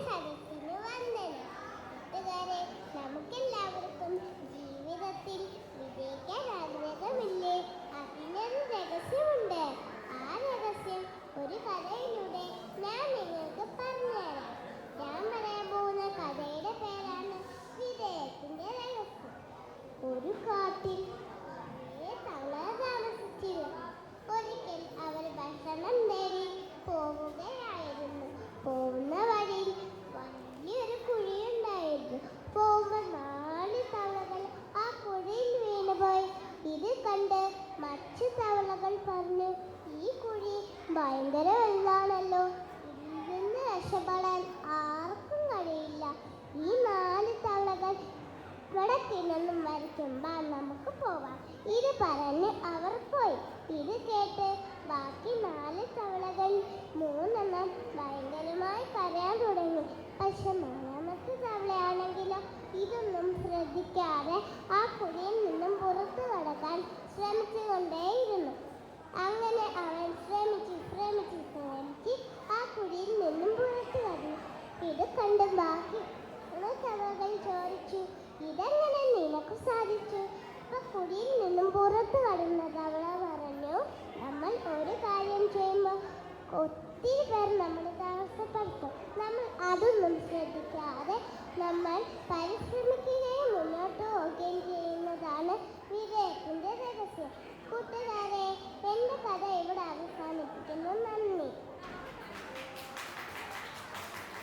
സദസ്സിന് വന്ദനം. കൂട്ടുകാരെ, നമുക്കെല്ലാവർക്കും ജീവിതത്തിൽ വിജയിക്കാൻ ആഗ്രഹമില്ലേ? അതിനൊരു രഹസ്യമുണ്ട്. ആ രഹസ്യം ഒരു കഥയിലൂടെ ഞാൻ നിങ്ങൾക്ക് പറഞ്ഞുതരാം. ഞാൻ പറയാൻ പോകുന്ന കഥയുടെ പേരാണ് വിജയത്തിന്റെ രഹസ്യം. ഒരു കാട്ടിൽ തവള താമസിച്ചിരുന്നു. ഒരിക്കൽ അവർ ഭക്ഷണം തേടി പോവുകയായിരുന്നു. പോകുന്ന വഴിയിൽ വലിയൊരു കുഴിയുണ്ടായിരുന്നു. പോകുമ്പോൾ 4 തവളകൾ ആ കുഴിയിൽ വീണുപോയി. ഇത് കണ്ട് മറ്റു തവളകൾ പറഞ്ഞു, ഈ കുഴി ഭയങ്കര വലുതാണല്ലോ, ഇതിൽ നിന്ന് രക്ഷപ്പെടാൻ ആർക്കും കഴിയില്ല. ഈ 4 തവളകൾ വടക്കിനൊന്നും വരയ്ക്കുമ്പോ നമുക്ക് പോവാം. ഇത് പറഞ്ഞ് അവർ പോയി. ഇത് കേട്ട് ബാക്കി 4 തവളകൾ 3 ഭയങ്കരമായി കരയാൻ തുടങ്ങി. പക്ഷെ 4ാമത്തെ തവളയാണെങ്കിലോ ഇതൊന്നും ശ്രദ്ധിക്കാതെ ആ കുഴിയിൽ നിന്നും പുറത്തു കടക്കാൻ ശ്രമിച്ചുകൊണ്ടേയിരുന്നു. അങ്ങനെ അവൻ ശ്രമിച്ച് ആ കുഴിയിൽ നിന്നും പുറത്തു കടന്നു. ഇത് കണ്ട് ബാക്കി തവളകൾ ചോദിച്ചു, ഇതെങ്ങനെ നിനക്ക് സാധിച്ചു? ആ കുഴിയിൽ നിന്നും പുറത്തു കടന്ന തവള പറഞ്ഞു, നമ്മൾ ഒരു കാര്യം ചെയ്യുമ്പോൾ ഒത്തിരി പേർ നമ്മൾ തടസ്സപ്പെടുത്തും. നമ്മൾ അതൊന്നും ശ്രദ്ധിക്കാതെ നമ്മൾ പരിശ്രമിച്ച്